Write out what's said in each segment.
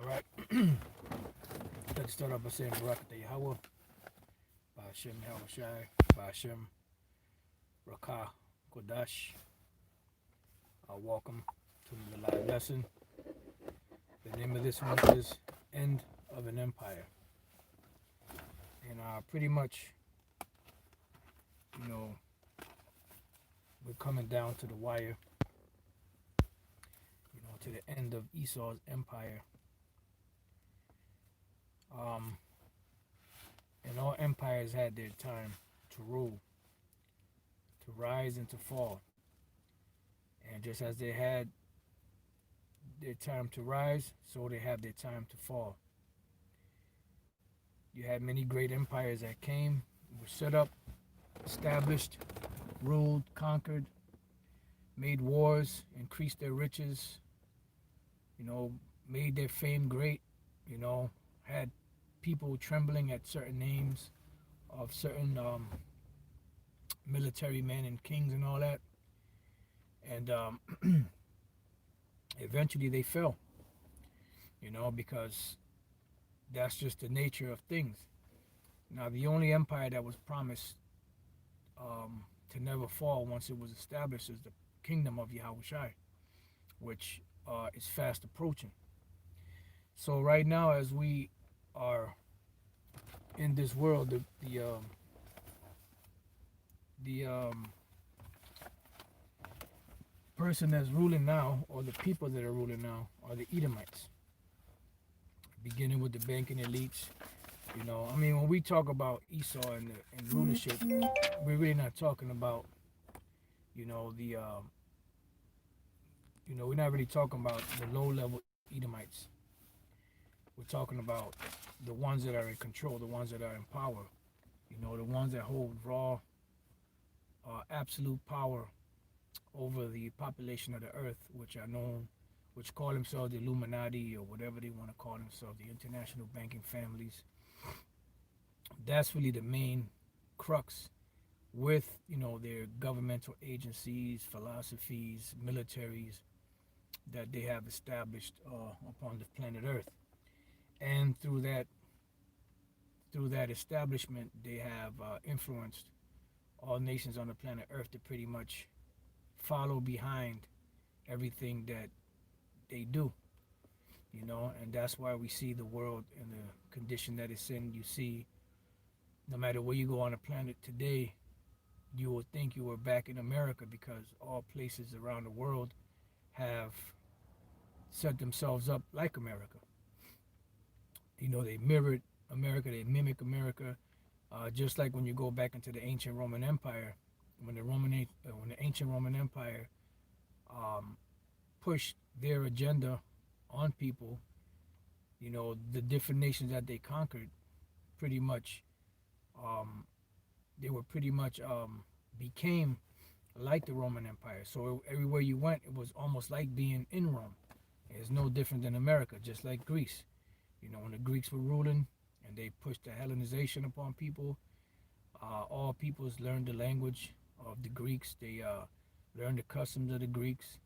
Alright. Let's start off by saying Barakatah Yahweh, Ba'ashem Yahweh Shai, Ba'ashem Rakah Kodash. Welcome to the live lesson. The name of this one is End of an Empire. And pretty much, we're coming down to the wire, to the end of Esau's empire. And all empires had their time to rule, to rise and to fall. And just as they had their time to rise, so they have their time to fall. You had many great empires that came, were set up, established, ruled, conquered, made wars, increased their riches, made their fame great, had people trembling at certain names of certain military men and kings and all that. And eventually they fell, because that's just the nature of things. Now, the only empire that was promised to never fall once it was established is the kingdom of Yahweh Shai, which is fast approaching. So right now, as we are in this world, the person that's ruling now, or the people that are ruling now, are the Edomites. Beginning with the banking elites. When we talk about Esau and rulership, we're really not talking about, we're not really talking about the low-level Edomites. We're talking about the ones that are in control, the ones that are in power, the ones that hold raw, absolute power over the population of the earth, which call themselves the Illuminati or whatever they want to call themselves, the international banking families. That's really the main crux with, their governmental agencies, philosophies, militaries that they have established upon the planet Earth. And through that establishment, they have influenced all nations on the planet Earth to pretty much follow behind everything that they do, and that's why we see the world in the condition that it's in. You see, no matter where you go on the planet today, you would think you were back in America, because all places around the world have set themselves up like America. They mirrored America, they mimic America, just like when you go back into the ancient Roman Empire, when the ancient Roman Empire pushed their agenda on people, the different nations that they conquered, pretty much, they were pretty much became like the Roman Empire. So everywhere you went, it was almost like being in Rome. It's no different than America, just like Greece. When the Greeks were ruling and they pushed the Hellenization upon people, all peoples learned the language of the Greeks. They learned the customs of the Greeks,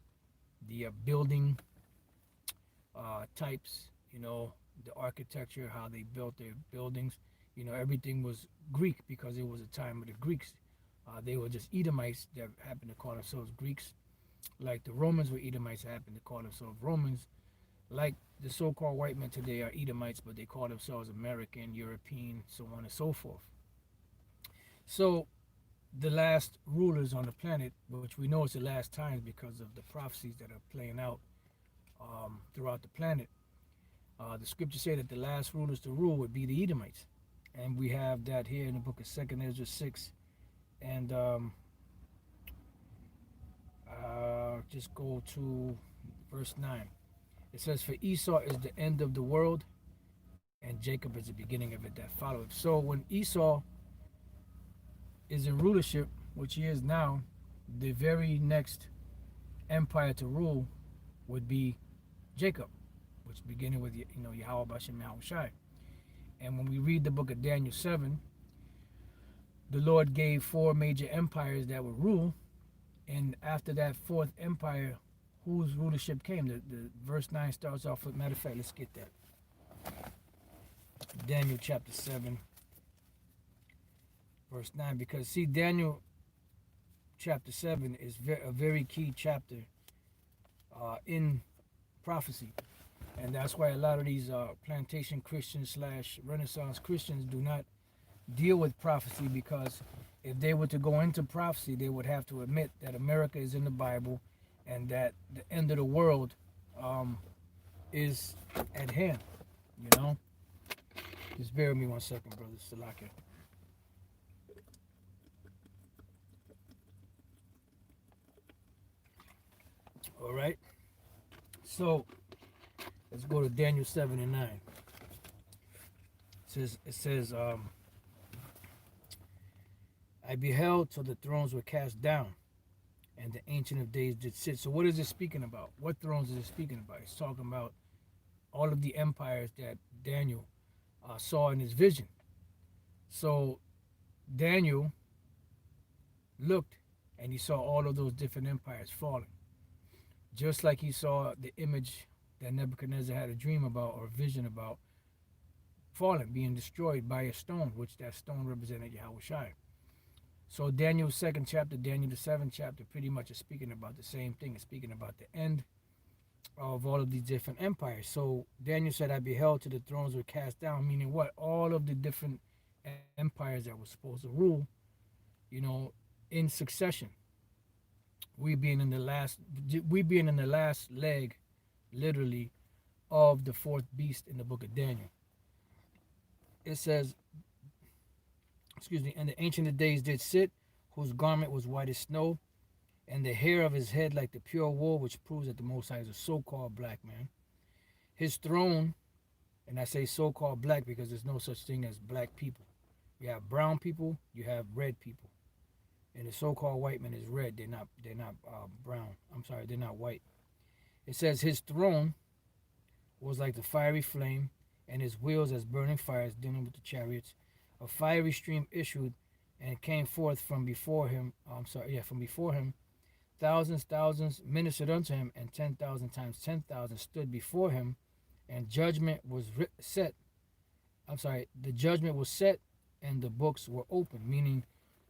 the building types, the architecture, how they built their buildings. Everything was Greek because it was a time of the Greeks. They were just Edomites that happened to call themselves Greeks. Like the Romans were Edomites that happened to call themselves Romans. Like the so-called white men today are Edomites, but they call themselves American, European, so on and so forth. So the last rulers on the planet, which we know is the last times because of the prophecies that are playing out throughout the planet, the scriptures say that the last rulers to rule would be the Edomites. And we have that here in the book of 2nd Ezra 6. And just go to verse 9. It says, "For Esau is the end of the world, and Jacob is the beginning of it that followeth." So when Esau is in rulership, which he is now, the very next empire to rule would be Jacob, which beginning with Yahweh B'Shem Yahweh Shai. And when we read the book of Daniel 7, the Lord gave 4 major empires that would rule, and after that 4th empire, whose rulership came? The verse 9 starts off with, matter of fact, let's get that. Daniel chapter 7, verse 9. Because, see, Daniel chapter 7 is a very key chapter in prophecy. And that's why a lot of these plantation Christians slash Renaissance Christians do not deal with prophecy, because if they were to go into prophecy, they would have to admit that America is in the Bible and that the end of the world um, is at hand. You know, just bear with me 1 second, brother Salaka. All right, so let's go to Daniel 7 and 9. It says, I beheld till the thrones were cast down, and the Ancient of Days did sit. So what is it speaking about? What thrones is it speaking about? It's talking about all of the empires that Daniel saw in his vision. So Daniel looked and he saw all of those different empires falling. Just like he saw the image that Nebuchadnezzar had a dream about or a vision about falling, being destroyed by a stone, which that stone represented Yahweh. So Daniel's second chapter, Daniel the seventh chapter, pretty much is speaking about the same thing. It's speaking about the end of all of these different empires. So Daniel said, I beheld till the thrones were cast down, meaning what? All of the different empires that were supposed to rule, you know, in succession. We being in the last leg, literally, of the fourth beast in the book of Daniel. It says, excuse me, and the Ancient of Days did sit, whose garment was white as snow, and the hair of his head like the pure wool, which proves that the Most High is a so-called black man. His throne, and I say so-called black because there's no such thing as black people. You have brown people, you have red people, and the so-called white man is red. They're not brown. I'm sorry, they're not white. It says his throne was like the fiery flame, and his wheels as burning fires dealing with the chariots. A fiery stream issued and came forth from before him. From before him. Thousands ministered unto him, and 10,000 times 10,000 stood before him, and judgment was set. The judgment was set, and the books were open, meaning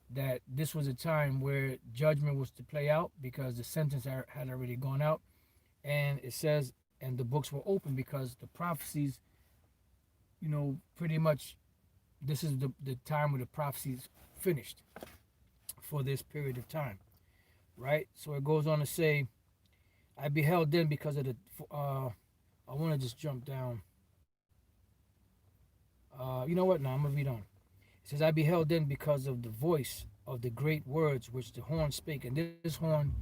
that this was a time where judgment was to play out because the sentence had already gone out. And it says, and the books were open because the prophecies, pretty much this is the time where the prophecies finished for this period of time, right? So it goes on to say, I beheld then because of the, I want to just jump down. You know what? No, I'm going to read on. It says, I beheld then because of the voice of the great words which the horn spake. And this horn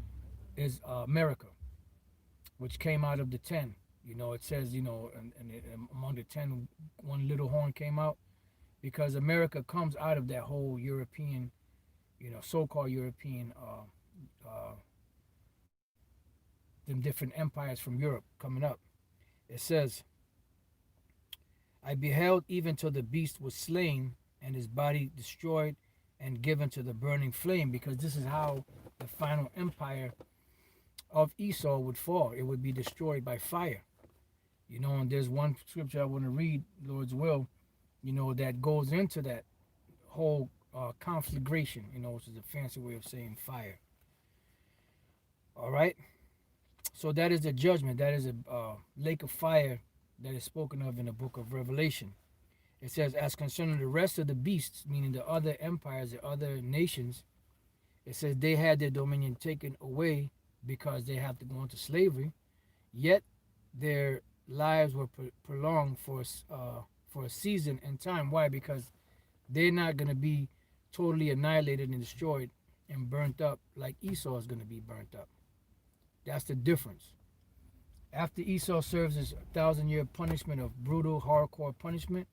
is America, which came out of the 10. It says, and among the 10, one little horn came out, because America comes out of that whole European, so-called European, them different empires from Europe coming up. It says, I beheld even till the beast was slain and his body destroyed and given to the burning flame, because this is how the final empire of Esau would fall. It would be destroyed by fire. And there's one scripture I want to read, Lord's will, that goes into that whole conflagration, which is a fancy way of saying fire. All right? So that is the judgment. That is a lake of fire that is spoken of in the book of Revelation. It says, as concerning the rest of the beasts, meaning the other empires, the other nations, it says they had their dominion taken away because they have to go into slavery, yet their lives were prolonged for a season and time. Why? Because they're not going to be totally annihilated and destroyed and burnt up like Esau is going to be burnt up. That's the difference. After Esau serves his 1,000-year punishment of brutal, hardcore punishment,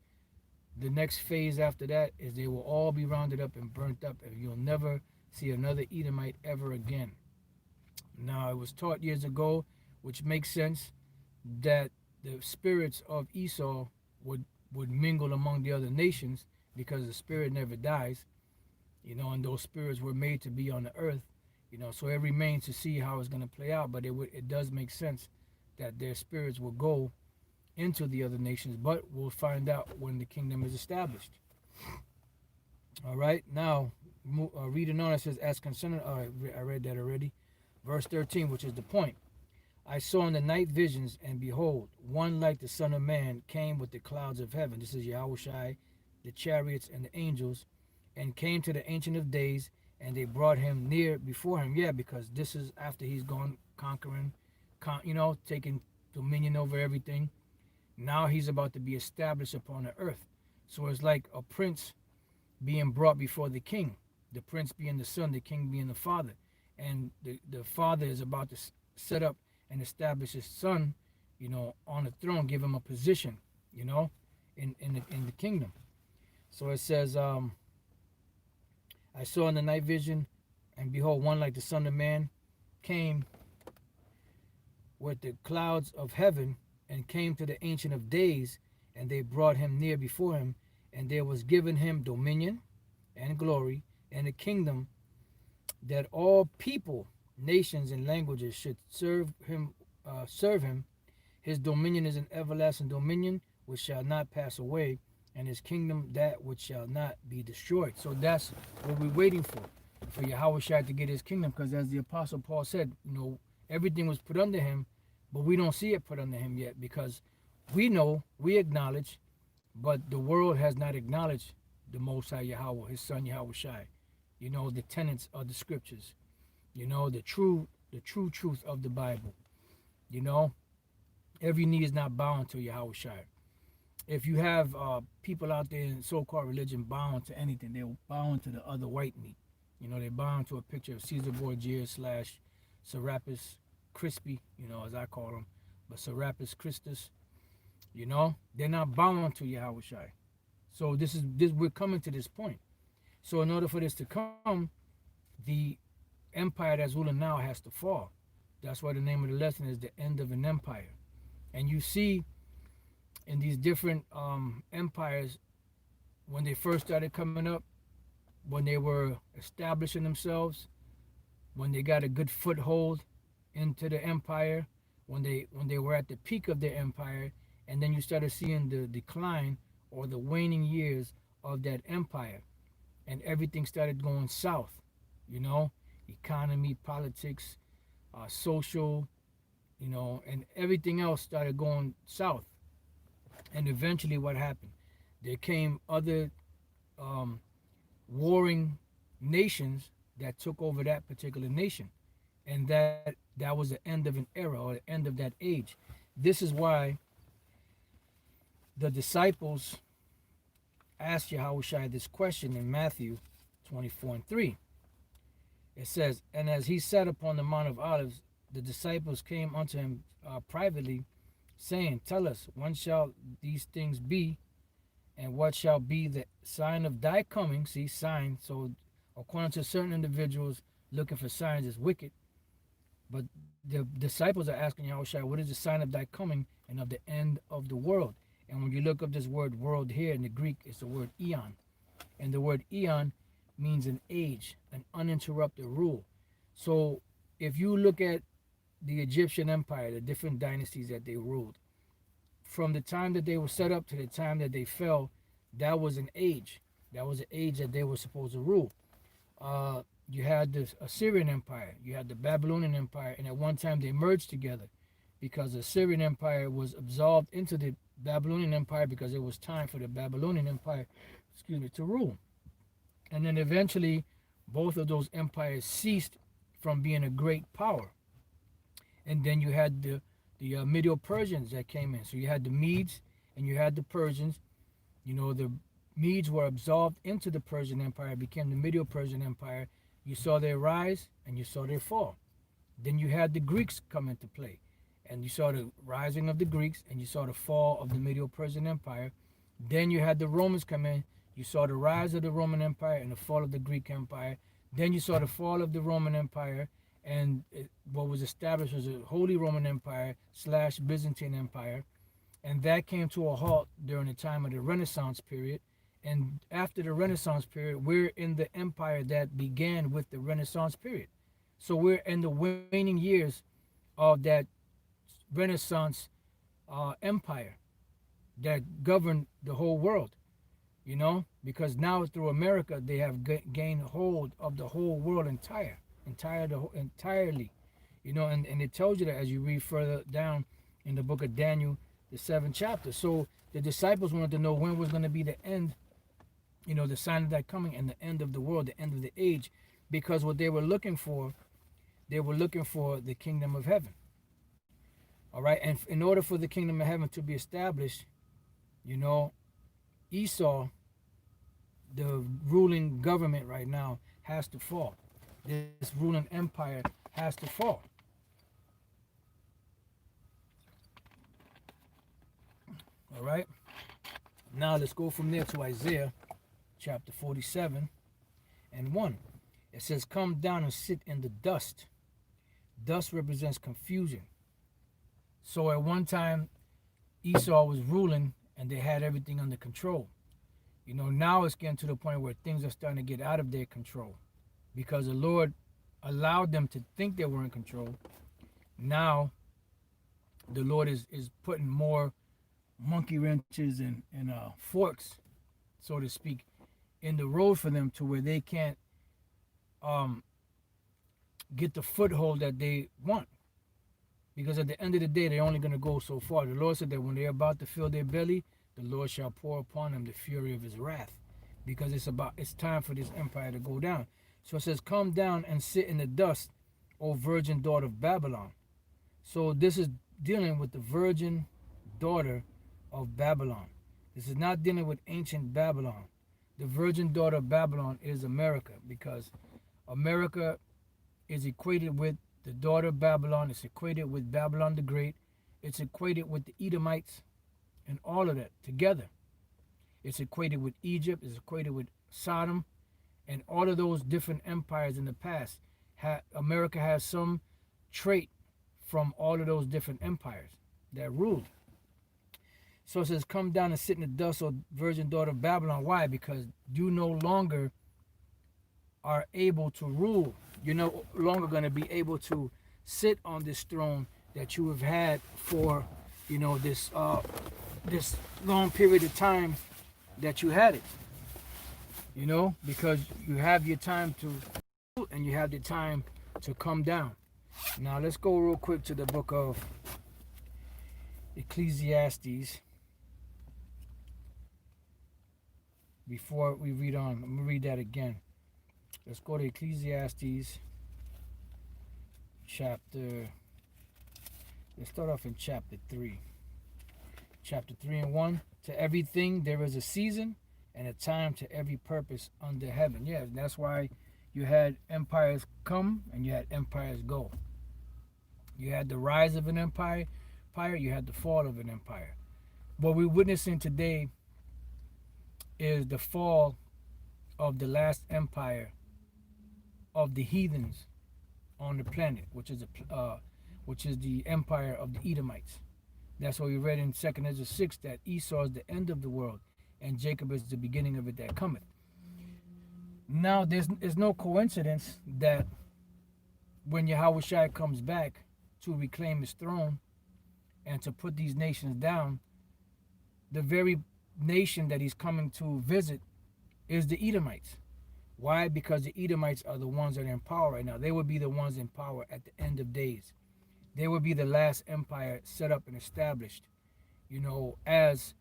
the next phase after that is they will all be rounded up and burnt up, and you'll never see another Edomite ever again. Now, it was taught years ago, which makes sense, that the spirits of Esau would mingle among the other nations, because the spirit never dies, and those spirits were made to be on the earth, so it remains to see how it's going to play out. But it does make sense that their spirits will go into the other nations, but we'll find out when the kingdom is established. All right, now reading on, it says, as concerning, I read that already. Verse 13, which is the point. I saw in the night visions, and behold, one like the Son of Man came with the clouds of heaven. This is Yahushai, the chariots, and the angels, and came to the Ancient of Days, and they brought him near before him. Yeah, because this is after he's gone conquering, taking dominion over everything. Now he's about to be established upon the earth. So it's like a prince being brought before the king, the prince being the son, the king being the father. And the father is about to set up and establish his son, on the throne, give him a position, in the kingdom. So it says, I saw in the night vision, and behold, one like the Son of Man came with the clouds of heaven, and came to the Ancient of Days, and they brought him near before him, and there was given him dominion and glory and a kingdom, that all people, nations, and languages should serve him. His dominion is an everlasting dominion which shall not pass away, and his kingdom that which shall not be destroyed. So that's what we're waiting for Yahushua to get his kingdom, because as the Apostle Paul said, everything was put under him, but we don't see it put under him yet, because we acknowledge, but the world has not acknowledged the Most High Yahweh, his son Yahushua. The tenets of the scriptures, the true truth of the Bible. Every knee is not bound to Yahushua. If you have people out there in so-called religion bound to anything, they're bound to the other white meat. They're bound to a picture of Caesar Borgia / Serapis Crispy, as I call him, but Serapis Christus. They're not bound to Yahushua. So this we're coming to this point. So in order for this to come, the empire that's ruling now has to fall. That's why the name of the lesson is the end of an empire. And you see in these different empires, when they first started coming up, when they were establishing themselves, when they got a good foothold into the empire, when they were at the peak of their empire, and then you started seeing the decline or the waning years of that empire, and everything started going south, economy, politics, social, and everything else started going south. And eventually what happened? There came other warring nations that took over that particular nation. And that was the end of an era, or the end of that age. This is why the disciples asked Yahushua this question in Matthew 24:3. It says, and as he sat upon the Mount of Olives, the disciples came unto him privately, saying, tell us, when shall these things be, and what shall be the sign of thy coming? See, sign. So according to certain individuals, looking for signs is wicked. But the disciples are asking Yahushua, what is the sign of thy coming and of the end of the world? And when you look up this word world here in the Greek, it's the word eon. And the word eon means an age, an uninterrupted rule. So if you look at the Egyptian empire, the different dynasties that they ruled, from the time that they were set up to the time that they fell, that was an age. That was an age that they were supposed to rule. You had the Assyrian Empire, you had the Babylonian Empire, and at one time they merged together, because the Assyrian Empire was absorbed into the Babylonian Empire, because it was time for the Babylonian Empire, to rule. And then eventually, both of those empires ceased from being a great power. And then you had the Medo-Persians that came in. So you had the Medes and you had the Persians. The Medes were absorbed into the Persian Empire, became the Medo-Persian Empire. You saw their rise and you saw their fall. Then you had the Greeks come into play, and you saw the rising of the Greeks, and you saw the fall of the Medo-Persian Empire. Then you had the Romans come in. You saw the rise of the Roman Empire and the fall of the Greek Empire. Then you saw the fall of the Roman Empire, and what was established was a Holy Roman Empire / Byzantine Empire. And that came to a halt during the time of the Renaissance period. And after the Renaissance period, we're in the empire that began with the Renaissance period. So we're in the waning years of that Renaissance empire. that govern the whole world, because now through America they have gained hold of the whole world entirely, and it tells you that as you read further down in the book of Daniel, the 7th chapter. So the disciples wanted to know when was going to be the end, the sign of that coming and the end of the world, the end of the age, because what they were looking for the kingdom of heaven. All right, and in order for the kingdom of heaven to be established, Esau, the ruling government right now, has to fall. This ruling empire has to fall. All right. Now let's go from there to Isaiah chapter 47 and 1. It says, "Come down and sit in the dust." Dust represents confusion. So at one time, Esau was ruling and they had everything under control. Now it's getting to the point where things are starting to get out of their control because the Lord allowed them to think they were in control. Now the Lord is putting more monkey wrenches and forks, so to speak, in the road for them to where they can't get the foothold that they want. Because at the end of the day, they're only going to go so far. The Lord said that when they're about to fill their belly, the Lord shall pour upon them the fury of his wrath. Because it's time for this empire to go down. So it says, "Come down and sit in the dust, O virgin daughter of Babylon." So this is dealing with the virgin daughter of Babylon. This is not dealing with ancient Babylon. The virgin daughter of Babylon is America, because America is equated with the daughter of Babylon. It's equated with Babylon the Great. It's equated with the Edomites and all of that together. It's equated with Egypt. It's equated with Sodom and all of those different empires in the past. America has some trait from all of those different empires that ruled. So it says, "Come down and sit in the dust, O virgin daughter of Babylon." Why? Because you no longer are able to rule. You're no longer going to be able to sit on this throne that you have had for, this long period of time that you had it. Because you have your time to rule and you have the time to come down. Now let's go real quick to the book of Ecclesiastes. Before we read on, I'm going to read that again. Let's go to Ecclesiastes let's start off in chapter 3. Chapter 3 and 1. "To everything there is a season and a time to every purpose under heaven." Yeah, that's why you had empires come and you had empires go. You had the rise of an empire, you had the fall of an empire. What we're witnessing today is the fall of the last empire of the heathens on the planet, which is the empire of the Edomites. That's what we read in 2 Ezra 6, that Esau is the end of the world and Jacob is the beginning of it that cometh. Now there's no coincidence that when Yahushua comes back to reclaim his throne and to put these nations down, the very nation that he's coming to visit is the Edomites. Why? Because the Edomites are the ones that are in power right now. They will be the ones in power at the end of days. They will be the last empire set up and established, as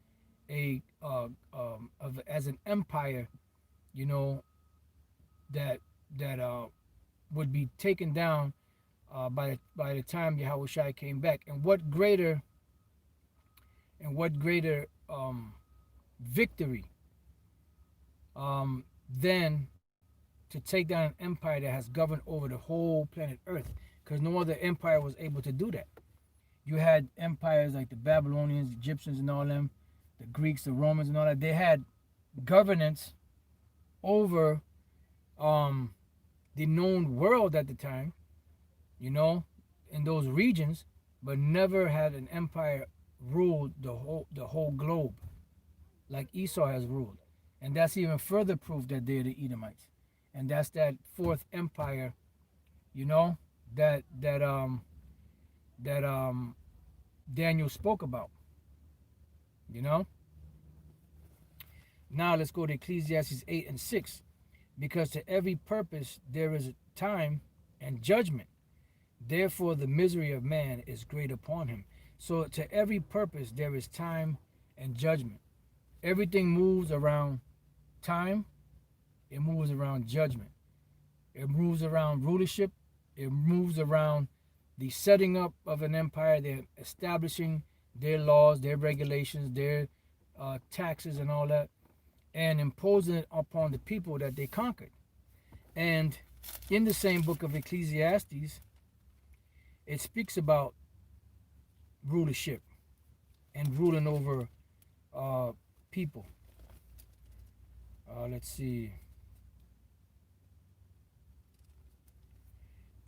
as an empire, that would be taken down by the time Yahushua came back. And what greater victory than to take down an empire that has governed over the whole planet Earth, because no other empire was able to do that. You had empires like the Babylonians, Egyptians, and all them, the Greeks, the Romans, and all that. They had governance over the known world at the time, in those regions, but never had an empire ruled the whole globe like Esau has ruled. And that's even further proof that they're the Edomites. And that's that fourth empire, that Daniel spoke about. Now let's go to Ecclesiastes 8 and 6. Because to every purpose there is a time and judgment. Therefore the misery of man is great upon him. So to every purpose there is time and judgment. Everything moves around time, it moves around judgment. It moves around rulership, it moves around the setting up of an empire, they're establishing their laws, their regulations, their taxes, and all that, and imposing it upon the people that they conquered. And in the same book of Ecclesiastes, it speaks about rulership and ruling over uh, people. Let's see.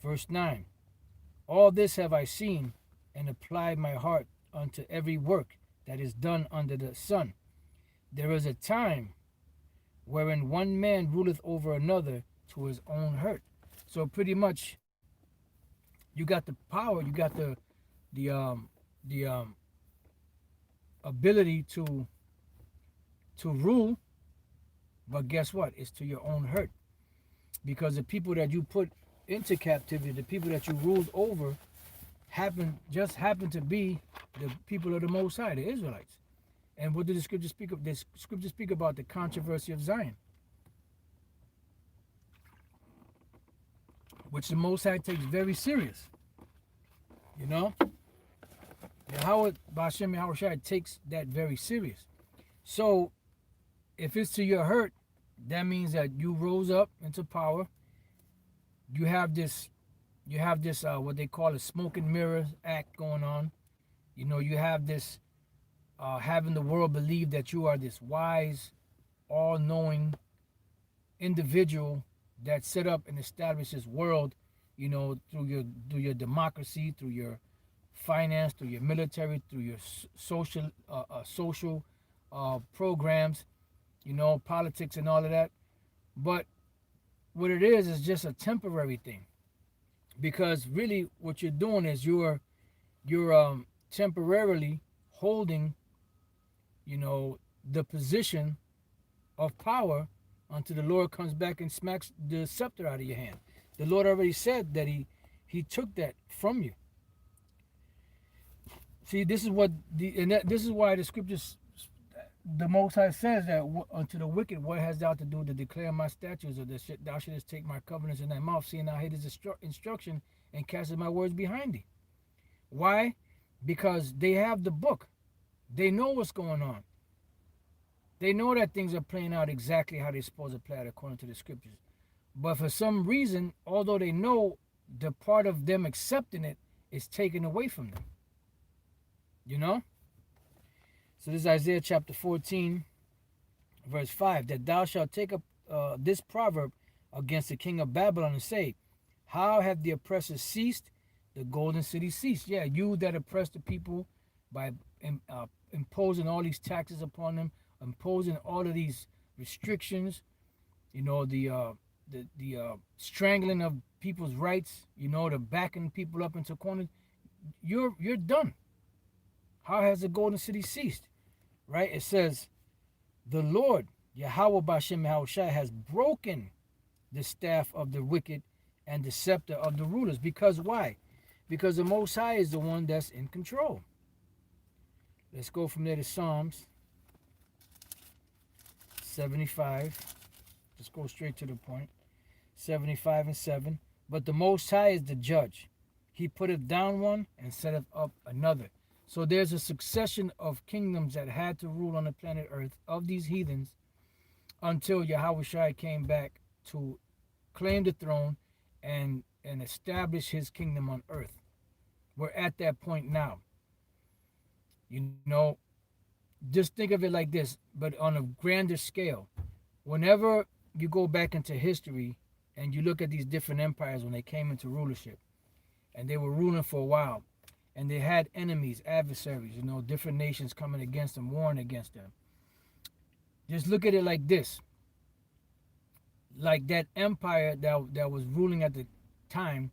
Verse 9. All this have I seen, and applied my heart unto every work that is done under the sun. There is a time wherein one man ruleth over another to his own hurt. So pretty much, you got the power, you got the ability to rule, but guess what? It's to your own hurt, because the people that you put into captivity, the people that you ruled over, happen to be the people of the Most High, the Israelites. And what did the scripture speak of? The scripture speak about the controversy of Zion, which the Most High takes very serious. You know, Yahweh Bashem Yahweh takes that very serious. So, if it's to your hurt, that means that you rose up into power. You have this, what they call a smoke and mirrors act going on. You know, you have this having the world believe that you are this wise, all-knowing individual that set up and established this world, you know, through your democracy, through your finance, through your military, through your social programs, you know, politics and all of that. But what it is just a temporary thing, because really what you're doing is you're temporarily holding, you know, the position of power until the Lord comes back and smacks the scepter out of your hand. The Lord already said that he took that from you. See, this is what this is why the scriptures, the Most High says that unto the wicked, what hast thou to do to declare my statutes, or that thou shouldest take my covenants in thy mouth, seeing thou hatest instruction and castest my words behind thee. Why? Because they have the book. They know what's going on. They know that things are playing out exactly how they're supposed to play out according to the scriptures. But for some reason, although they know, the part of them accepting it is taken away from them. You know? So this is Isaiah chapter 14, verse 5. That thou shalt take up this proverb against the king of Babylon and say, how have the oppressors ceased? The golden city ceased. Yeah, you that oppress the people by imposing all these taxes upon them, imposing all of these restrictions, you know, the strangling of people's rights, you know, the backing people up into corners. You're done. How has the golden city ceased? Right? It says, the Lord, Yahweh Bashem Yahushai, has broken the staff of the wicked and the scepter of the rulers. Because why? Because the Most High is the one that's in control. Let's go from there to Psalms 75. Let's go straight to the point. 75 and 7. But the Most High is the judge. He putteth down one and setteth up another. So there's a succession of kingdoms that had to rule on the planet Earth of these heathens until Yahweh came back to claim the throne and establish his kingdom on earth. We're at that point now. You know, just think of it like this, but on a grander scale. Whenever you go back into history and you look at these different empires when they came into rulership, and they were ruling for a while, and they had enemies, adversaries, you know, different nations coming against them, warring against them. Just look at it like this. Like that empire that was ruling at the time,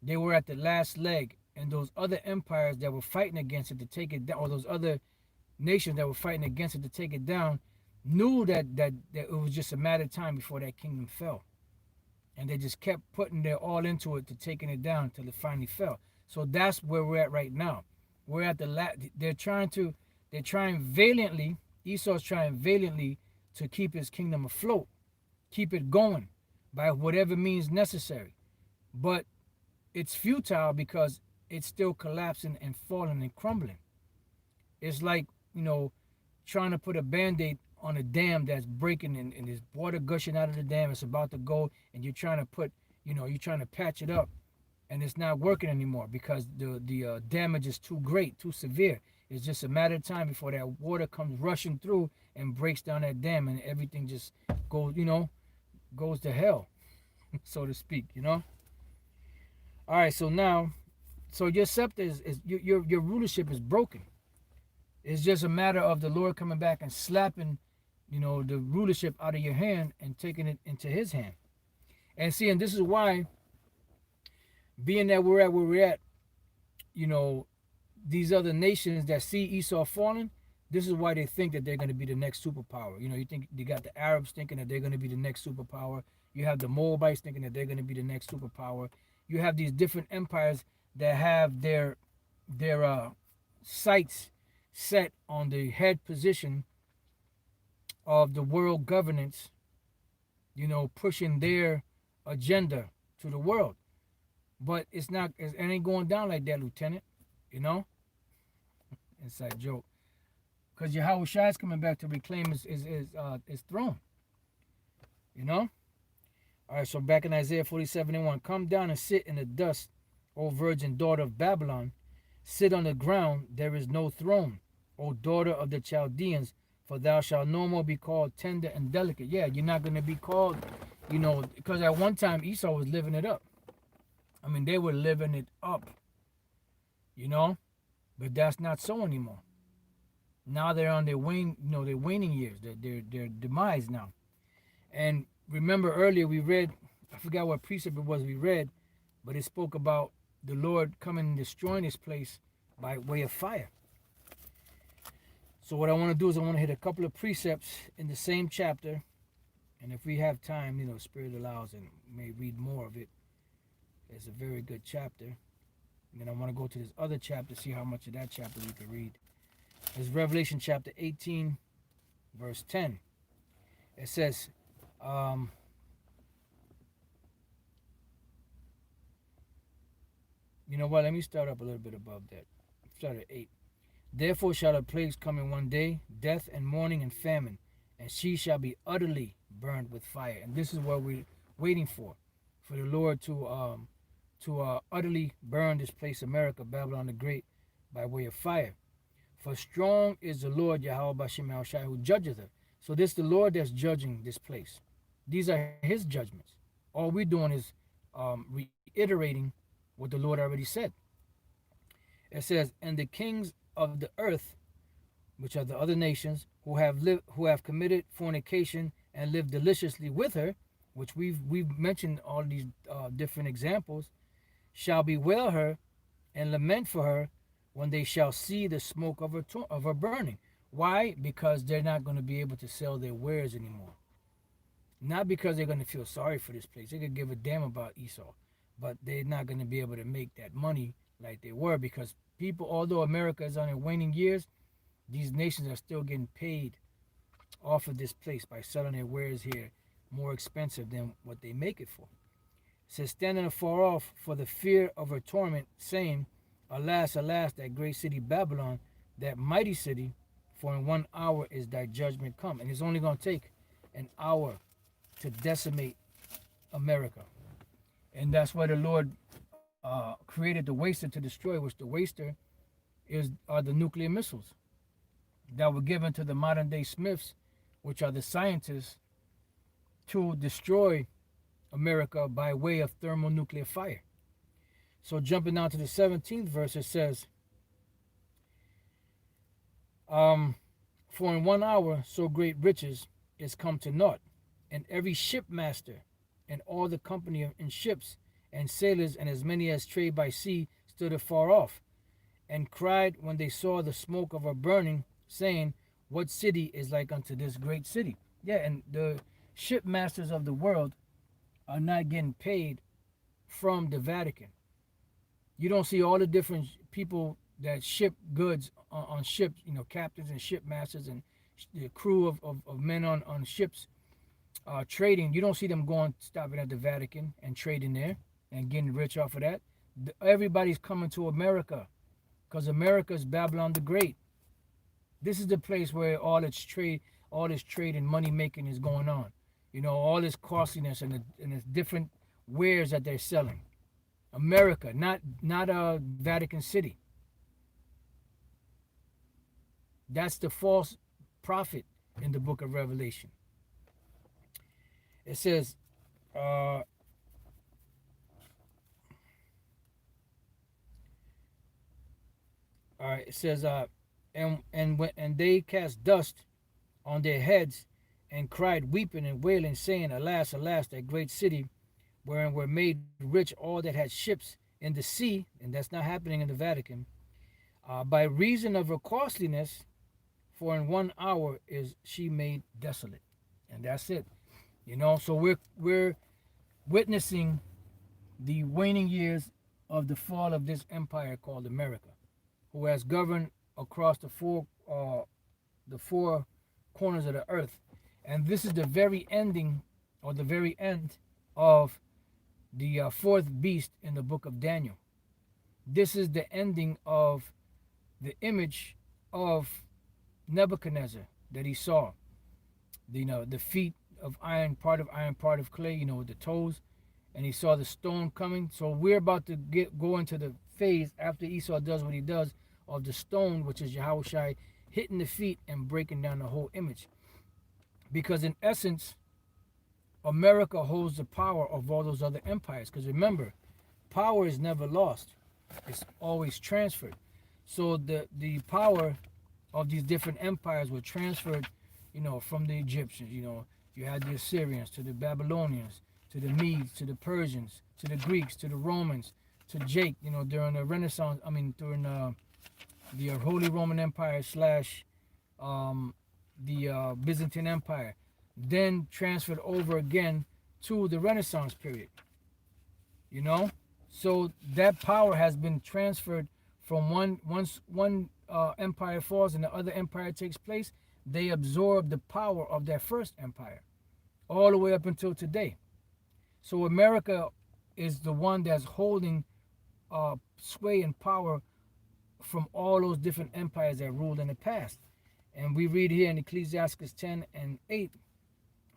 they were at the last leg, and those other empires that were fighting against it to take it down, or those other nations that were fighting against it to take it down, knew that it was just a matter of time before that kingdom fell, and they just kept putting their all into it to taking it down till it finally fell. So that's where we're at right now. We're at the they're trying valiantly. Esau's trying valiantly to keep his kingdom afloat, keep it going by whatever means necessary. But it's futile because it's still collapsing and falling and crumbling. It's like, trying to put a band-aid on a dam that's breaking, and there's water gushing out of the dam. It's about to go, and you're trying to you're trying to patch it up, and it's not working anymore because the damage is too great, too severe. It's just a matter of time before that water comes rushing through and breaks down that dam, and everything just goes to hell, so to speak. All right, so now, so your scepter is your rulership is broken. It's just a matter of the Lord coming back and slapping, the rulership out of your hand and taking it into His hand. And see, and this is why, being that we're at where we're at, you know, these other nations that see Esau falling, this is why they think that they're going to be the next superpower. You think you got the Arabs thinking that they're going to be the next superpower. You have the Moabites thinking that they're going to be the next superpower. You have these different empires that have their sights set on the head position of the world governance, pushing their agenda to the world. But it ain't going down like that, Lieutenant. You know? Inside joke. Because Yahweh Shai is coming back to reclaim his throne. You know? All right, so back in Isaiah 47:1, come down and sit in the dust, O virgin daughter of Babylon. Sit on the ground, there is no throne, O daughter of the Chaldeans, for thou shalt no more be called tender and delicate. Yeah, you're not going to be called, because at one time Esau was living it up. I mean, they were living it up, but that's not so anymore. Now they're on their their waning years, their demise now. And remember earlier we read, I forgot what precept it was we read, but it spoke about the Lord coming and destroying this place by way of fire. So what I want to do is I want to hit a couple of precepts in the same chapter, and if we have time, Spirit allows, and may read more of it. It's a very good chapter. And then I want to go to this other chapter, see how much of that chapter we can read. It's Revelation chapter 18, verse 10. It says, you know what? Let me start up a little bit above that. Start at 8. Therefore shall the plagues come in one day, death and mourning and famine, and she shall be utterly burned with fire. And this is what we're waiting for the Lord to utterly burn this place, America, Babylon the Great, by way of fire. For strong is the Lord Yahweh Bashem Shai, who judgeth her. So this is the Lord that's judging this place. These are His judgments. All we're doing is reiterating what the Lord already said. It says, and the kings of the earth, which are the other nations, who have committed fornication and lived deliciously with her, which we've mentioned all these different examples, shall bewail her and lament for her when they shall see the smoke of her burning. Why? Because they're not going to be able to sell their wares anymore. Not because they're going to feel sorry for this place. They could give a damn about Esau, but they're not going to be able to make that money like they were, because people, although America is on their waning years, these nations are still getting paid off of this place by selling their wares here more expensive than what they make it for. It says, standing afar off for the fear of her torment, saying, alas, alas, that great city Babylon, that mighty city, for in 1 hour is thy judgment come. And it's only going to take an hour to decimate America. And that's why the Lord created the waster to destroy, which the waster are the nuclear missiles that were given to the modern day Smiths, which are the scientists, to destroy America by way of thermonuclear fire. So jumping down to the 17th verse, it says, for in 1 hour so great riches is come to naught, and every shipmaster and all the company in ships and sailors and as many as trade by sea stood afar off, and cried when they saw the smoke of her burning, saying, what city is like unto this great city? Yeah, and the shipmasters of the world are not getting paid from the Vatican. You don't see all the different people that ship goods on ships, captains and shipmasters and the crew of men on ships trading. You don't see them going stopping at the Vatican and trading there and getting rich off of that. Everybody's coming to America because America is Babylon the Great. This is the place where all this trade and money making is going on. All this costliness and the different wares that they're selling. America, not Vatican City. That's the false prophet in the book of Revelation. It says, all right. It says, and they cast dust on their heads, and cried, weeping and wailing, saying, Alas, alas, that great city, wherein were made rich all that had ships in the sea, and that's not happening in the Vatican, by reason of her costliness, for in 1 hour is she made desolate. And that's it. So we're witnessing the waning years of the fall of this empire called America, who has governed across the four corners of the earth. And this is the very ending, or the very end of the fourth beast in the book of Daniel. This is the ending of the image of Nebuchadnezzar that he saw. The feet of iron, part of iron, part of clay, with the toes. And he saw the stone coming. So we're about to go into the phase after Esau does what he does of the stone, which is Yahushai, hitting the feet and breaking down the whole image. Because in essence, America holds the power of all those other empires. Because remember, power is never lost. It's always transferred. So the power of these different empires were transferred, from the Egyptians. You had the Assyrians to the Babylonians, to the Medes, to the Persians, to the Greeks, to the Romans, to Jake, during the Renaissance, during the Holy Roman Empire slash the Byzantine Empire, then transferred over again to the Renaissance period. So that power has been transferred from once one empire falls and the other empire takes place, they absorb the power of that first empire all the way up until today. So America is the one that's holding sway and power from all those different empires that ruled in the past. And we read here in Ecclesiastes 10 and 8,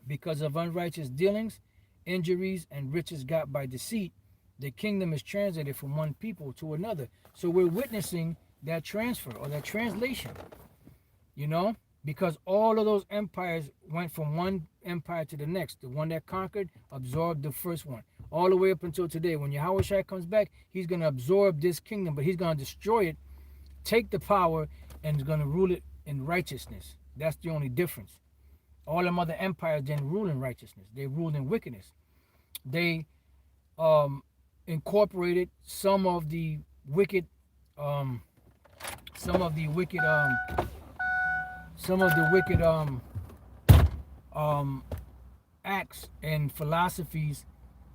because of unrighteous dealings, injuries, and riches got by deceit, the kingdom is translated from one people to another. So we're witnessing that transfer or that translation, because all of those empires went from one empire to the next. The one that conquered absorbed the first one, all the way up until today. When Yahushua comes back, he's going to absorb this kingdom, but he's going to destroy it, take the power, and is going to rule it in righteousness. That's the only difference. All them other empires didn't rule in righteousness. They ruled in wickedness. They incorporated some of the wicked um, some of the wicked acts and philosophies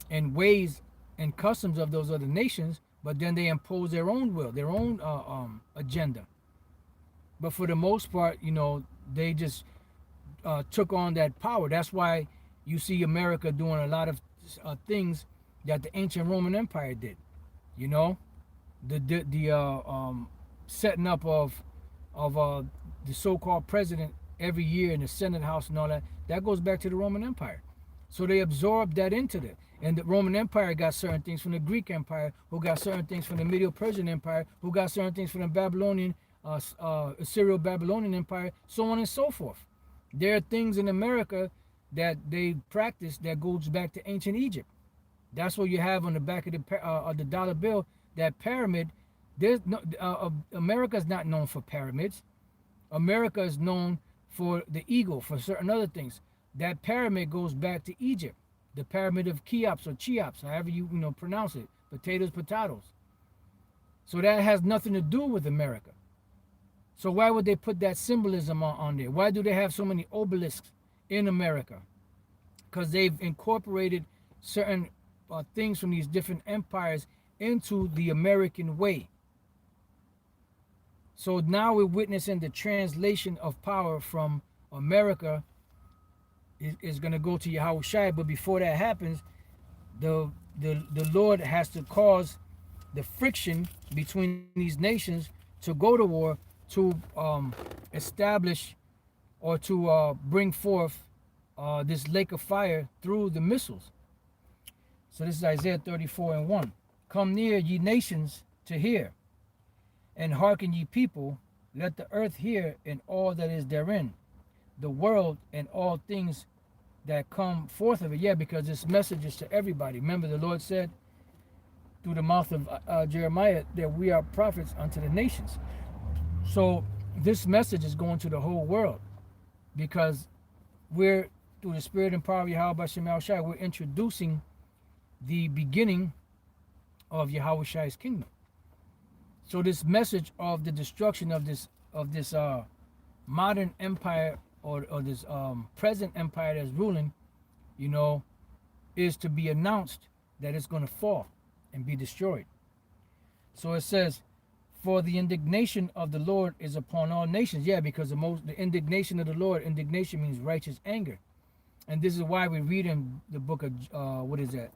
and ways and customs of those other nations, but then they impose their own will, their own agenda. But for the most part, they just took on that power. That's why you see America doing a lot of things that the ancient Roman Empire did. The setting up of the so-called president every year in the Senate House and all that. That goes back to the Roman Empire. So they absorbed that into it. And the Roman Empire got certain things from the Greek Empire, who got certain things from the Medo-Persian Empire, who got certain things from the Babylonian, Assyrio-Babylonian Empire, so on and so forth. There are things in America that they practice that goes back to ancient Egypt. That's what you have on the back of the dollar bill, that pyramid. There's no America is not known for pyramids. America is known for the eagle, for certain other things. That pyramid goes back to Egypt. The pyramid of Cheops or Cheops, however you pronounce it. Potatoes. So that has nothing to do with America. So why would they put that symbolism on there? Why do they have so many obelisks in America? Because they've incorporated certain things from these different empires into the American way. So now we're witnessing the translation of power from America is going to go to Yahweh Shai. But before that happens, the Lord has to cause the friction between these nations to go to war to establish or to bring forth this lake of fire through the missiles. So this is Isaiah 34 and 1. Come near, ye nations, to hear, and hearken, ye people. Let the earth hear, and all that is therein, the world and all things that come forth of it. Yeah, because this message is to everybody. Remember, the Lord said through the mouth of Jeremiah that we are prophets unto the nations. So this message is going to the whole world because we're, through the spirit and power of Yahweh Shem Shai, we're introducing the beginning of Yahweh Shai's kingdom. So this message of the destruction of this modern empire or this present empire that's ruling, you know, is to be announced that it's going to fall and be destroyed. So it says, for the indignation of the Lord is upon all nations. Yeah, because the indignation of the Lord, indignation means righteous anger. And this is why we read in the book of, what is that?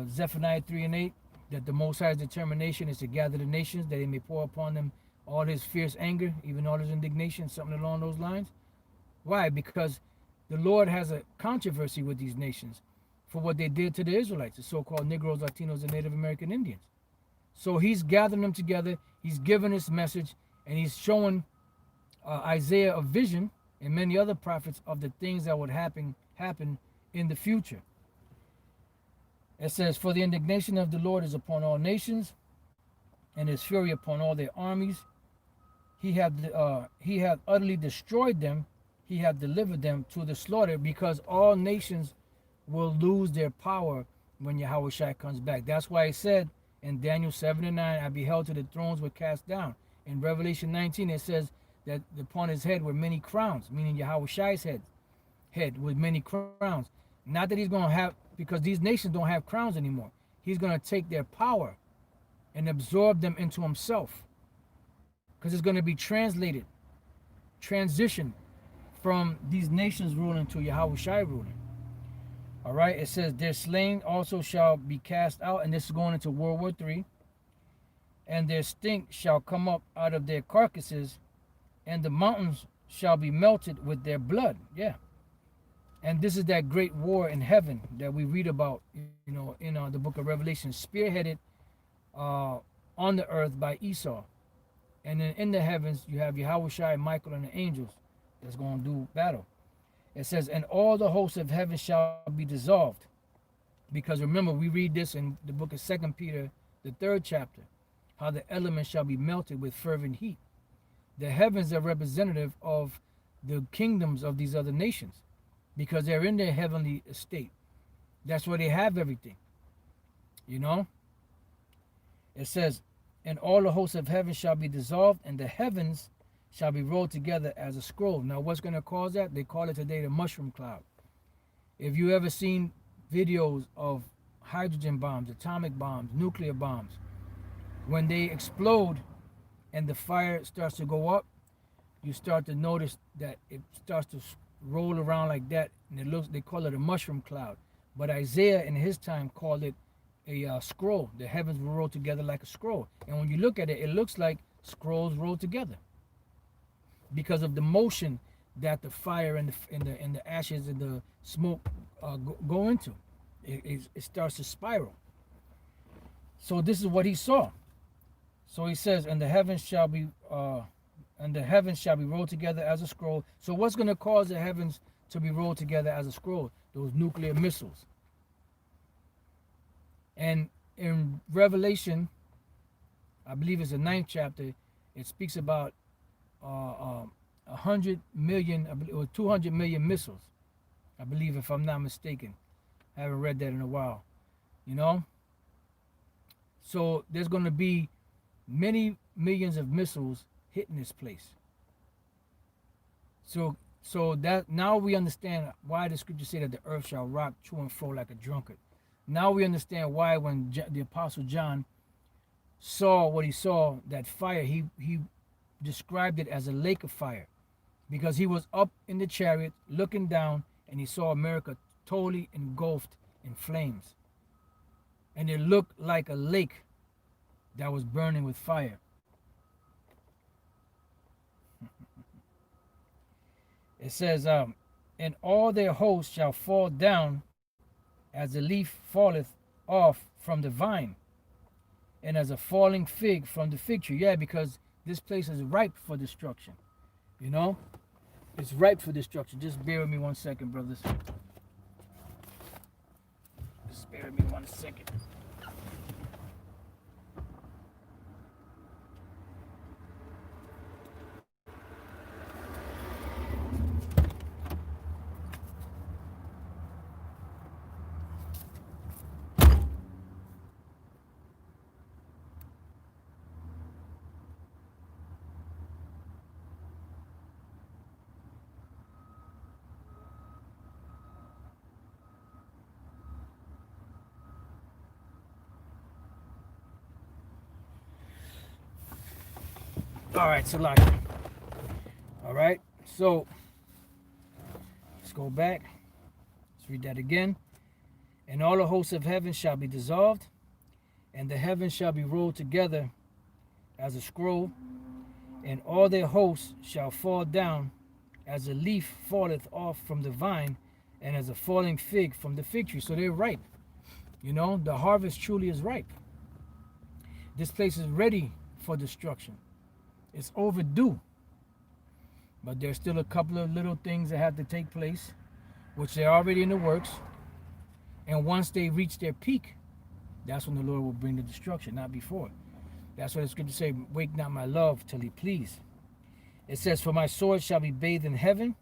Zephaniah 3 and 8, that the Most High's determination is to gather the nations, that he may pour upon them all his fierce anger, even all his indignation, something along those lines. Why? Because the Lord has a controversy with these nations for what they did to the Israelites, the so-called Negroes, Latinos, and Native American Indians. So he's gathering them together, he's giving this message, and he's showing Isaiah a vision and many other prophets of the things that would happen in the future. It says, for the indignation of the Lord is upon all nations, and his fury upon all their armies. He hath utterly destroyed them, he hath delivered them to the slaughter, because all nations will lose their power when Yahweh Shai comes back. That's why he said in Daniel 7 and 9, I beheld till the thrones were cast down. In Revelation 19, it says that upon his head were many crowns, meaning Yahweh Shai's head with many crowns. Not that he's going to have, because these nations don't have crowns anymore. He's going to take their power and absorb them into himself. Because it's going to be transitioned from these nations ruling to Yahweh Shai ruling. All right, it says, their slain also shall be cast out, and this is going into World War III. And their stink shall come up out of their carcasses, and the mountains shall be melted with their blood. Yeah. And this is that great war in heaven that we read about, you know, in the book of Revelation, spearheaded on the earth by Esau. And then in the heavens, you have Yahweh Shai, Michael, and the angels that's going to do battle. It says, and all the hosts of heaven shall be dissolved. Because remember, we read this in the book of 2 Peter, the 3rd chapter, how the elements shall be melted with fervent heat. The heavens are representative of the kingdoms of these other nations, because they're in their heavenly estate. That's where they have everything. You know? It says, and all the hosts of heaven shall be dissolved, and the heavens shall be rolled together as a scroll. Now, what's going to cause that? They call it today the mushroom cloud. If you ever seen videos of hydrogen bombs, atomic bombs, nuclear bombs, when they explode and the fire starts to go up, you start to notice that it starts to roll around like that, and they call it a mushroom cloud. But Isaiah in his time called it a scroll. The heavens will roll together like a scroll. And when you look at it, it looks like scrolls roll together, because of the motion that the fire and the ashes and the smoke go into. It starts to spiral. So this is what he saw. So he says, and the heavens shall be rolled together as a scroll. So what's going to cause the heavens to be rolled together as a scroll? Those nuclear missiles. And in Revelation, I believe it's the 9th chapter, it speaks about 100 million or 200 million missiles, I believe, if I'm not mistaken. I haven't read that in a while, you know. So there's going to be many millions of missiles hitting this place. So that now we understand why the scriptures say that the earth shall rock to and fro like a drunkard. Now we understand why when the apostle John saw what he saw, that fire, he described it as a lake of fire, because he was up in the chariot looking down and he saw America totally engulfed in flames, and it looked like a lake that was burning with fire. It says, and all their hosts shall fall down as a leaf falleth off from the vine, and as a falling fig from the fig tree. Yeah, because this place is ripe for destruction. You know, it's ripe for destruction. Just bear with me 1 second, brothers. Just bear with me 1 second. All right, Salaki. All right, so let's go back. Let's read that again. And all the hosts of heaven shall be dissolved, and the heavens shall be rolled together as a scroll, and all their hosts shall fall down as a leaf falleth off from the vine, and as a falling fig from the fig tree. So they're ripe. You know, the harvest truly is ripe. This place is ready for destruction. It's overdue. But there's still a couple of little things that have to take place, which they're already in the works. And once they reach their peak, that's when the Lord will bring the destruction, not before. That's what the scripture say, wake not my love till he please. It says, for my sword shall be bathed in heaven,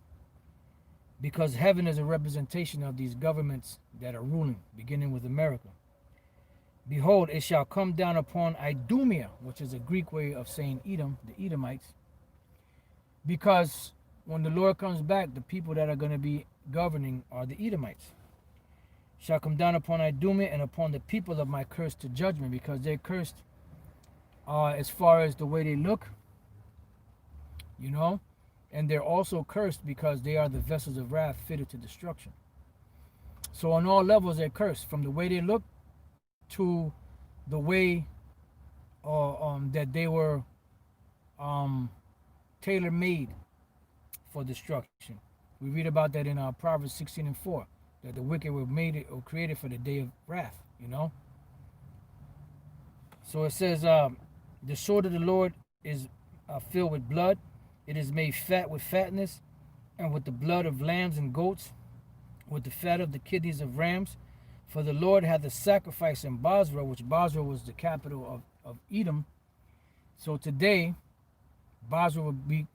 because heaven is a representation of these governments that are ruling, beginning with America. Behold, it shall come down upon Idumea, which is a Greek way of saying Edom, the Edomites, because when the Lord comes back, the people that are going to be governing are the Edomites. Shall come down upon Idumea and upon the people of my curse to judgment, because they're cursed as far as the way they look, you know, and they're also cursed because they are the vessels of wrath fitted to destruction. So on all levels they're cursed, from the way they look to the way that they were tailor-made for destruction. We read about that in Proverbs 16:4, that the wicked were made or created for the day of wrath, you know. So it says, the sword of the Lord is filled with blood. It is made fat with fatness, and with the blood of lambs and goats, with the fat of the kidneys of rams. For the Lord hath a sacrifice in Basra, which Basra was the capital of Edom. So today, Basra would be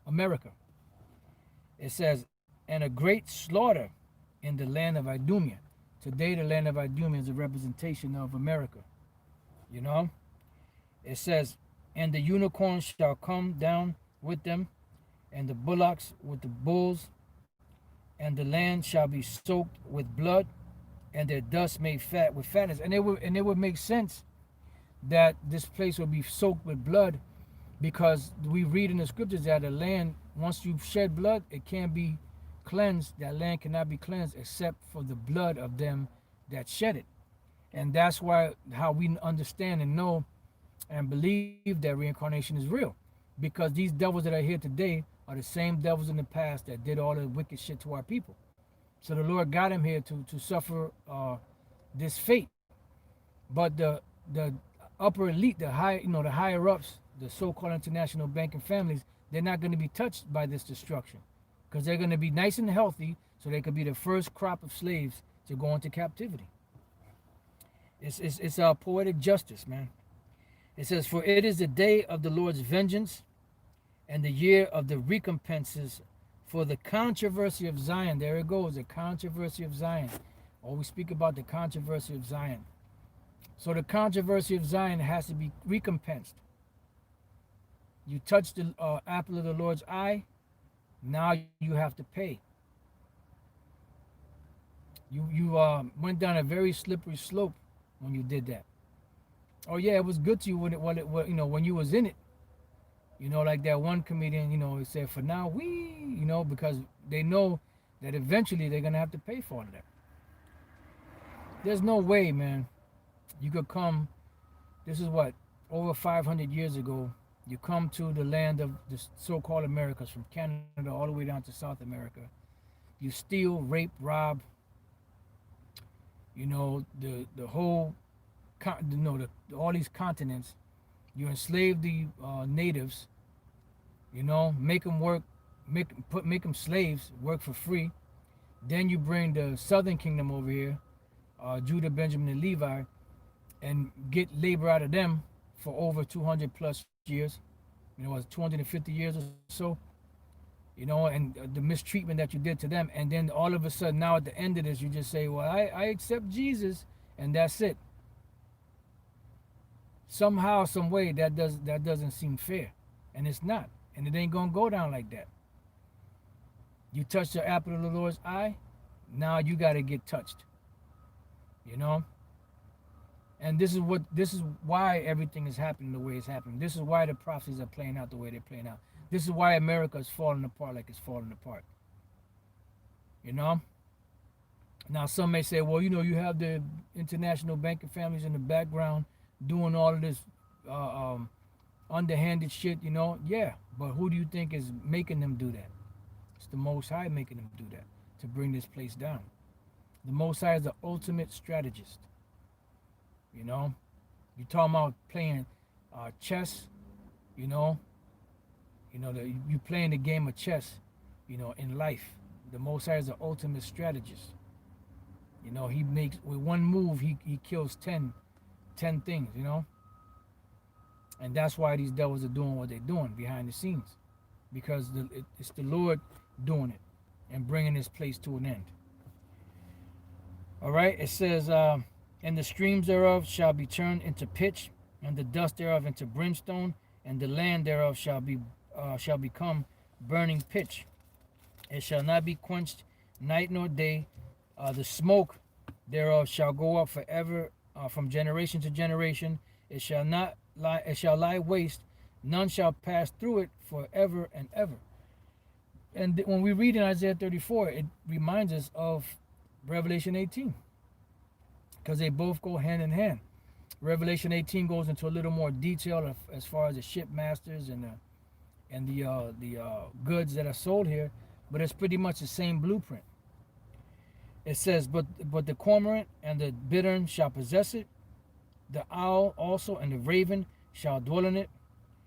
America. It says, and a great slaughter in the land of Idumea. Today, the land of Idumea is a representation of America. You know? It says, and the unicorns shall come down with them, and the bullocks with the bulls, and the land shall be soaked with blood, and their dust made fat with fatness. And it would make sense that this place will be soaked with blood, because we read in the scriptures that the land, once you shed blood, it can't be cleansed. That land cannot be cleansed except for the blood of them that shed it. And that's why how we understand and know and believe that reincarnation is real, because these devils that are here today are the same devils in the past that did all the wicked shit to our people. So the Lord got him here to suffer this fate. But the upper elite, the higher ups, the so-called international banking families, they're not going to be touched by this destruction, because they're going to be nice and healthy, so they could be the first crop of slaves to go into captivity. It's a poetic justice, man. It says, for it is the day of the Lord's vengeance, and the year of the recompenses for the controversy of Zion. There it goes, the controversy of Zion. Always speak about the controversy of Zion. So the controversy of Zion has to be recompensed. You touch the apple of the Lord's eye, now you have to pay. You went down a very slippery slope when you did that. Oh yeah, it was good to you when you was in it. Like that one comedian, he said, for now, because they know that eventually they're going to have to pay for all of that. There's no way, man, you could come, this is what, over 500 years ago, you come to the land of the so-called Americas, from Canada all the way down to South America. You steal, rape, rob, the whole, all these continents. You enslave the natives, make them work, make them slaves, work for free. Then you bring the southern kingdom over here, Judah, Benjamin, and Levi, and get labor out of them for over 200 plus years. It was 250 years or so. And the mistreatment that you did to them, and then all of a sudden, now at the end of this, you just say, "Well, I accept Jesus," and that's it. Somehow, some way, that doesn't seem fair, and it's not, and it ain't gonna go down like that. You touch the apple of the Lord's eye, now you got to get touched. You know, and this is why everything is happening the way it's happening. This is why the prophecies are playing out the way they're playing out. This is why America is falling apart like it's falling apart. You know. Now some may say, well, you have the international banking families in the background doing all of this underhanded shit. Yeah, but who do you think is making them do that? It's the Most High making them do that to bring this place down. The Most High is the ultimate strategist. You talking about playing chess. You playing the game of chess. In life, the Most High is the ultimate strategist. He makes, with one move, he kills 10 things. And that's why these devils are doing what they're doing behind the scenes, because it's the Lord doing it and bringing this place to an end. All right, it says, and the streams thereof shall be turned into pitch, and the dust thereof into brimstone, and the land thereof shall become burning pitch. It shall not be quenched night nor day. The smoke thereof shall go up forever, from generation to generation. It shall not lie. It shall lie waste. None shall pass through it forever and ever. And when we read in Isaiah 34, it reminds us of Revelation 18, because they both go hand in hand. Revelation 18 goes into a little more detail as far as the shipmasters and the goods that are sold here, but it's pretty much the same blueprint. It says, but the cormorant and the bittern shall possess it, the owl also and the raven shall dwell in it,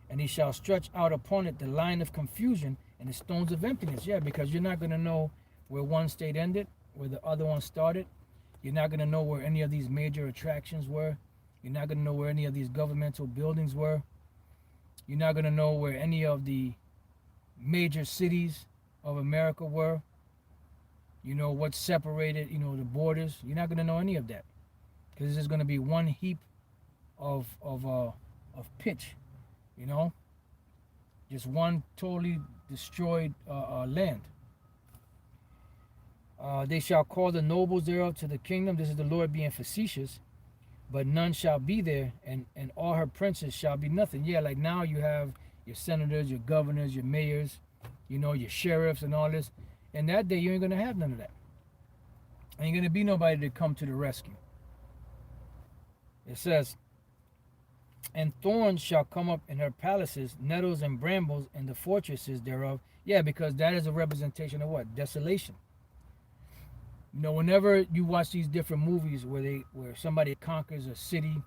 and he shall stretch out upon it the line of confusion and the stones of emptiness. Yeah, because you're not going to know where one state ended, where the other one started. You're not going to know where any of these major attractions were. You're not going to know where any of these governmental buildings were. You're not going to know where any of the major cities of America were. What separated, the borders. You're not going to know any of that, because this is going to be one heap of pitch, just one totally destroyed land. They shall call the nobles thereof to the kingdom. This is the Lord being facetious. But none shall be there, and all her princes shall be nothing. Yeah, like now you have your senators, your governors, your mayors, your sheriffs and all this. And that day you ain't going to have none of that. Ain't going to be nobody to come to the rescue. It says, and thorns shall come up in her palaces, nettles and brambles in the fortresses thereof. Yeah, because that is a representation of what? Desolation. Whenever you watch these different movies where somebody conquers a city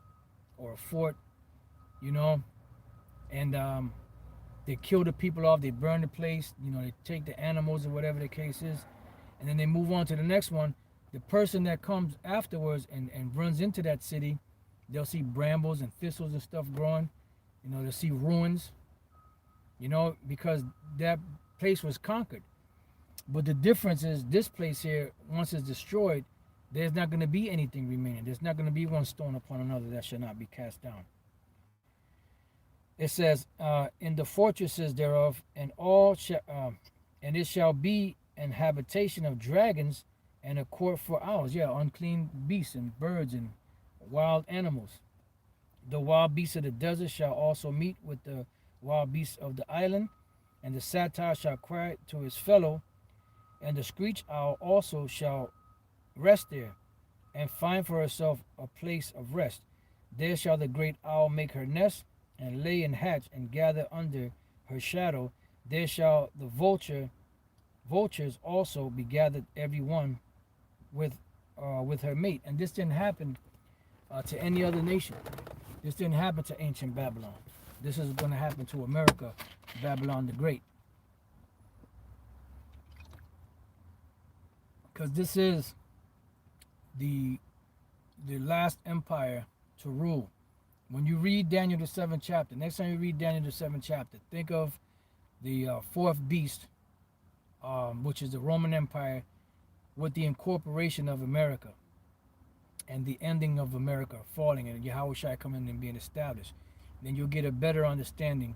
or a fort, and they kill the people off, they burn the place, they take the animals or whatever the case is, and then they move on to the next one. The person that comes afterwards and runs into that city, they'll see brambles and thistles and stuff growing. They'll see ruins, because that place was conquered. But the difference is, this place here, once it's destroyed, there's not going to be anything remaining. There's not going to be one stone upon another that shall not be cast down. It says, in the fortresses thereof, and it shall be an habitation of dragons and a court for owls. Yeah, unclean beasts and birds and wild animals. The wild beasts of the desert shall also meet with the wild beasts of the island, and the satyr shall cry to his fellow, and the screech owl also shall rest there, and find for herself a place of rest. There shall the great owl make her nest, and lay and hatch, and gather under her shadow. There shall the vultures also be gathered, every one with her mate. And this didn't happen to any other nation. This didn't happen to ancient Babylon. This is going to happen to America, Babylon the Great, because this is the last empire to rule. When you read Daniel the seventh chapter, next time you read Daniel the seventh chapter, think of the fourth beast, which is the Roman Empire, with the incorporation of America and the ending of America falling and Yahweh Shai coming and being established. Then you'll get a better understanding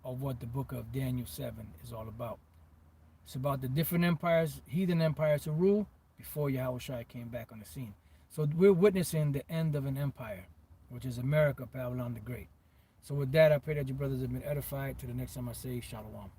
of what the book of Daniel 7 is all about. It's about the different empires, heathen empires to rule before Yahweh Shai came back on the scene. So we're witnessing the end of an empire, which is America, Babylon the Great. So with that, I pray that you brothers have been edified. To the next time I say, Shalom.